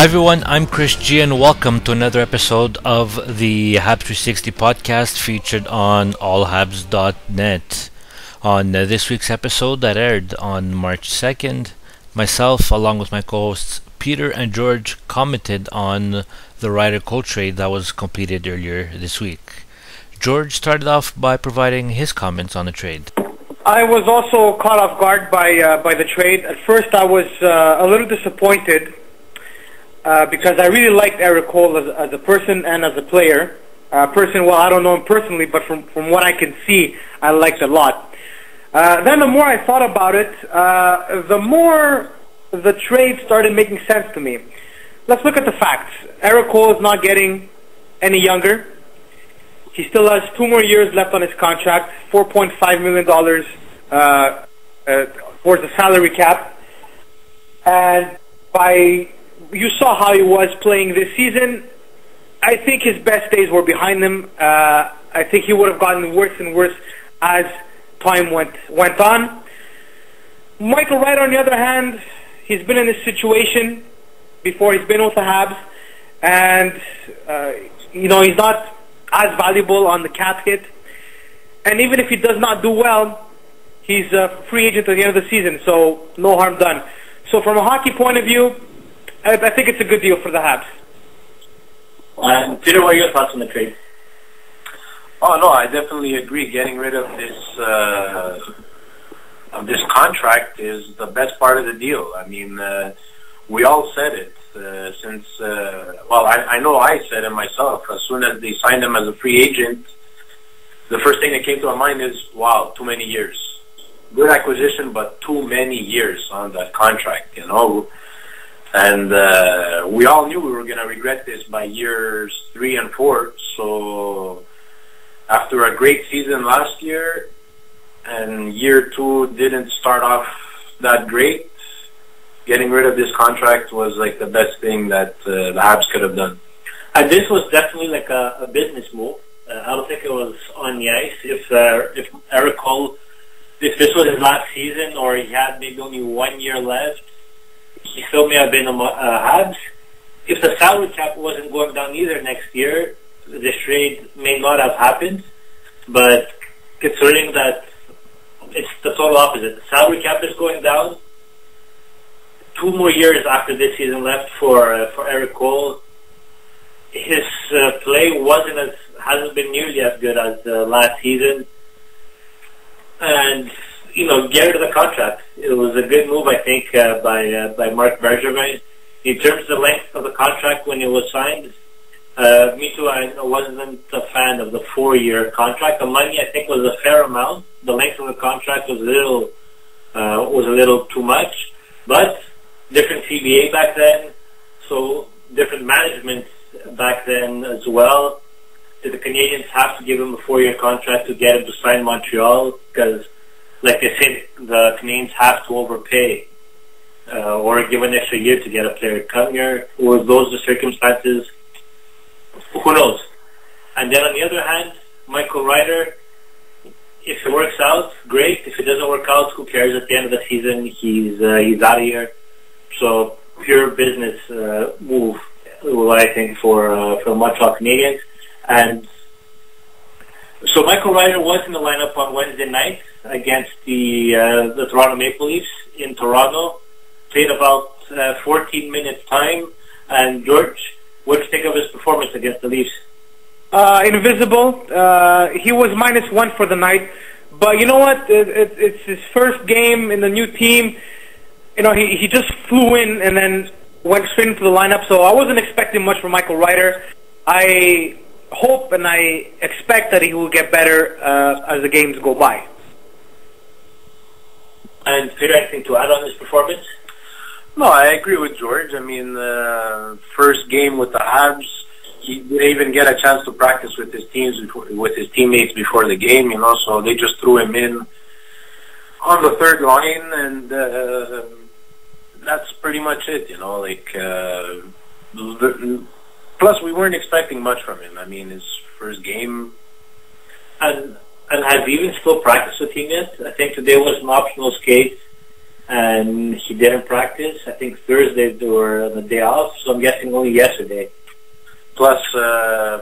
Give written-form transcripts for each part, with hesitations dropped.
everyone, I'm Chris G and welcome to another episode of the Habs360 podcast featured on allhabs.net. On this week's episode that aired on March 2nd, myself along with my co-hosts Peter and George commented on the Ryder Cole trade that was completed earlier this week. George started off by providing his comments on the trade. I was also caught off guard by the trade. At first I was a little disappointed because I really liked Eric Cole as a person and as a player. Well, I don't know him personally, but from what I can see, I liked it a lot. Then the more I thought about it, the more the trade started making sense to me. Let's look at the facts. Eric Cole is not getting any younger. He still has 2 more years left on his contract, $4.5 million towards the salary cap. And you saw how he was playing this season. I think his best days were behind him. I think he would have gotten worse and worse as time went on. Michael Ryder, on the other hand, he's been in this situation before. He's been with the Habs, and he's not as valuable on the cap hit. And even if he does not do well, he's a free agent at the end of the season, so no harm done. So from a hockey point of view, I think it's a good deal for the Habs. Peter, what are your thoughts on the trade? Oh no, I definitely agree. Getting rid of this contract is the best part of the deal. I mean, we all said it since. I know I said it myself. As soon as they signed him as a free agent, the first thing that came to my mind is, wow, too many years. Good acquisition, but too many years on that contract. And we all knew we were going to regret this by years 3 and 4. So after a great season last year, and year 2 didn't start off that great, getting rid of this contract was like the best thing that the Habs could have done. And this was definitely like a business move. I don't think it was on the ice. If Eric Cole, if this was his last season or he had maybe only 1 year left, he still may have been a Habs. If the salary cap wasn't going down either next year, this trade may not have happened. But considering that it's the total opposite, the salary cap is going down. 2 more years after this season left for Eric Cole. His play hasn't been nearly as good as last season. And get rid of the contract. It was a good move, I think, by Mark Bergevin. In terms of the length of the contract when it was signed, me too, I wasn't a fan of the 4-year contract. The money, I think, was a fair amount. The length of the contract was a little too much. But different CBA back then, so different management back then as well. Did the Canadiens have to give him a 4-year contract to get him to sign Montreal? Because, like they said, the Canadiens have to overpay or give an extra year to get a player to come here. Were those the circumstances? Who knows? And then on the other hand, Michael Ryder, if it works out, great. If it doesn't work out, who cares? At the end of the season, he's out of here. So pure business move, I think, for Montreal Canadiens. And so Michael Ryder was in the lineup on Wednesday night against the Toronto Maple Leafs in Toronto. Played about 14 minutes time. And George, what do you think of his performance against the Leafs? Invisible. He was -1 for the night. But you know what? It's his first game in the new team. He just flew in and then went straight into the lineup. So I wasn't expecting much from Michael Ryder. I hope and I expect that he will get better as the games go by. And Peter, anything to add on this performance? No, I agree with George. I mean, first game with the Habs, he didn't even get a chance to practice with his teammates before the game. So they just threw him in on the third line, and that's pretty much it. Plus, we weren't expecting much from him. I mean, his first game. And has he even still practiced with him yet? I think today was an optional skate. and he didn't practice. I think Thursday they were on the day off, so I'm guessing only yesterday. Plus,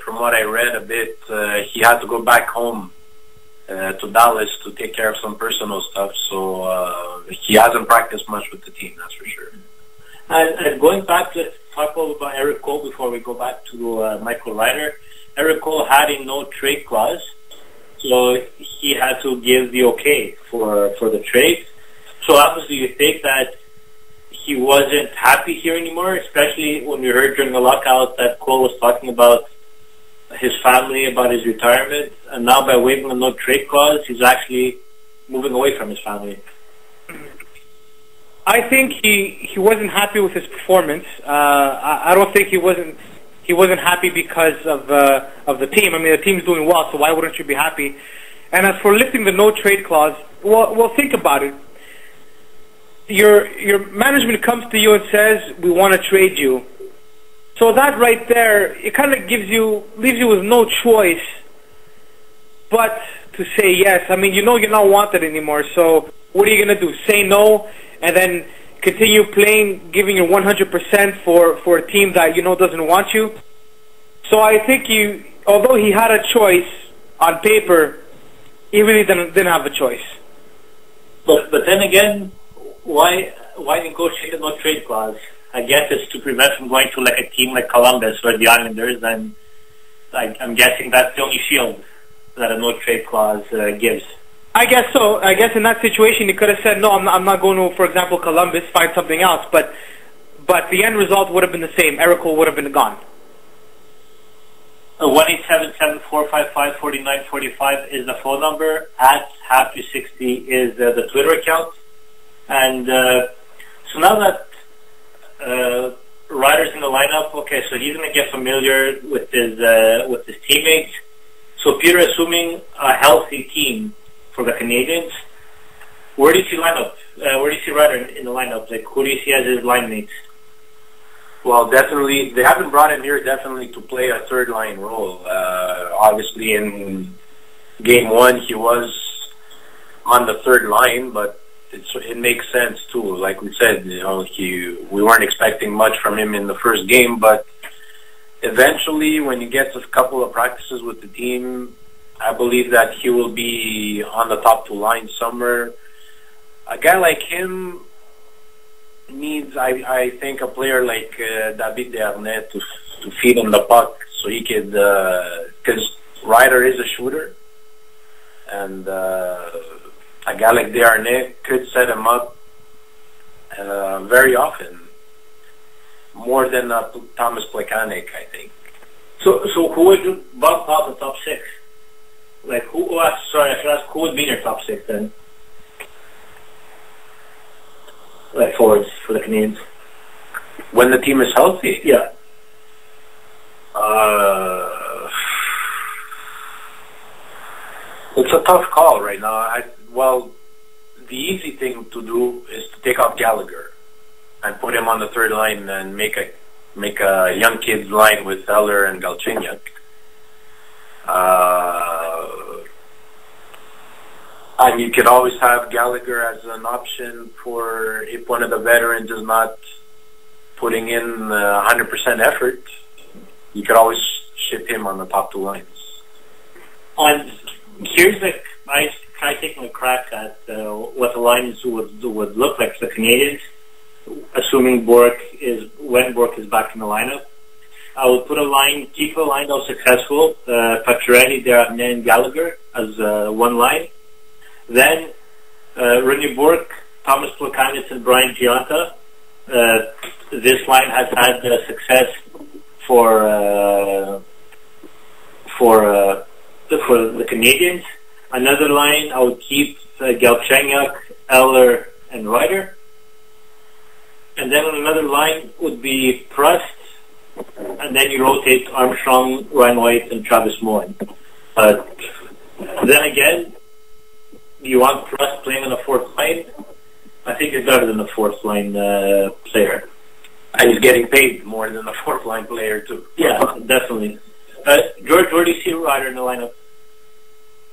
from what I read a bit, he had to go back home to Dallas to take care of some personal stuff, so he hasn't practiced much with the team, that's for sure. And going back, let's talk about Eric Cole before we go back to Michael Ryder. Eric Cole had a no-trade clause, so he had to give the okay for the trade. So obviously you think that he wasn't happy here anymore, especially when we heard during the lockout that Cole was talking about his family, about his retirement, and now by waiving the no-trade clause, he's actually moving away from his family. I think he wasn't happy with his performance. I don't think he wasn't happy because of the team. I mean, the team's doing well, so why wouldn't you be happy? And as for lifting the no-trade clause, well, think about it. Your management comes to you and says, we want to trade you. So that right there, it kind of leaves you with no choice but to say yes. I mean, you know you're not wanted anymore, so what are you going to do? Say no and then continue playing, giving your 100% for a team that you know doesn't want you? So I think although he had a choice on paper, he really didn't have a choice. But then again, why negotiate a no-trade clause? I guess it's to prevent from going to like a team like Columbus or the Islanders, and I'm guessing that's the only shield that a no-trade clause gives. I guess so. I guess in that situation he could have said, no, I'm not going to, for example, Columbus, find something else. But the end result would have been the same. Eric Cole would have been gone. 1-877-455-4945 is the phone number. At Habs360 is the Twitter account. And so now that Ryder's in the lineup, okay, so he's going to get familiar with his teammates. So Peter, assuming a healthy team for the Canadiens, where do you see lineup? Where do you see Ryder in the lineup? Like, who do you see as his line mates? Well, definitely, they haven't brought him here definitely to play a third-line role. Obviously, in Game 1, he was on the third line, but it makes sense, too. Like we said, you know, we weren't expecting much from him in the first game, but eventually, when he gets a couple of practices with the team, I believe that he will be on the top two lines somewhere. A guy like him needs, I think, a player like David Desharnais to feed him the puck so he could, because Ryder is a shooter, and a guy like Desharnais could set him up very often, more than Thomas Plekanec, I think. So who would you bump out the top six? Like, I should ask, who would be in your top six then? Like forwards for the Canadiens. When the team is healthy? Yeah. It's a tough call right now. Well, the easy thing to do is to take out Gallagher and put him on the third line and make a young kids line with Eller and Galchenyuk. And you could always have Gallagher as an option for if one of the veterans is not putting in 100% effort. You could always ship him on the top two lines. Here's I try taking a crack at what the lines would look like for the Canadiens, assuming when Bork is back in the lineup. I would put keep a line that was successful, Pacioretty, Desharnais, and Gallagher as one line. Then René Bourque, Thomas Plekanec, and Brian Gionta. This line has had success for the Canadiens. Another line I would keep Galchenyuk, Eller, and Ryder. And then another line would be Prust, and then you rotate Armstrong, Ryan White, and Travis Moen. Then again, you want Prust playing on the fourth line? I think he's better than the fourth line player. And he's getting paid more than the fourth line player too. Yeah, definitely. George, where do you see Ryder in the lineup?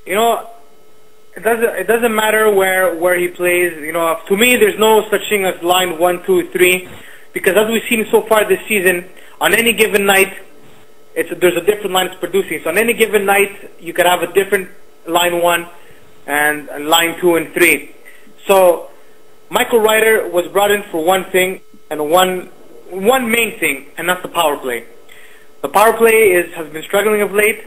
You know, it doesn't matter where he plays. You know, to me, there's no such thing as line 1, 2, 3, because as we've seen so far this season, on any given night, there's a different line that's producing. So on any given night, you could have a different line 1 and line 2 and 3. So Michael Ryder was brought in for one thing and one main thing, and that's the power play. The power play has been struggling of late.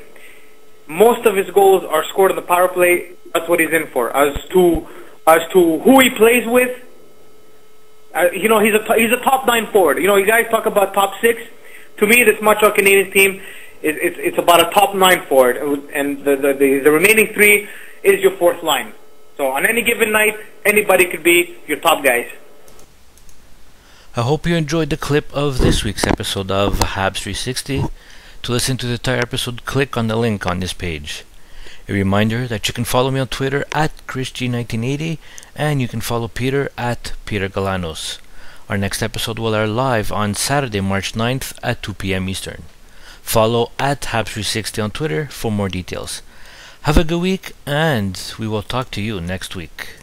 Most of his goals are scored on the power play. That's what he's in for. As to who he plays with, you know, he's a top 9 forward. You know, you guys talk about top 6. To me, this Montreal Canadiens team it's about a top 9 forward, and the remaining 3 is your fourth line. So on any given night, anybody could be your top guys. I hope you enjoyed the clip of this week's episode of Habs360. To listen to the entire episode, click on the link on this page. A reminder that you can follow me on Twitter at ChrisG1980, and you can follow Peter at Peter Galanos. Our next episode will air live on Saturday, March 9th at 2 p.m. Eastern. Follow at Habs360 on Twitter for more details. Have a good week, and we will talk to you next week.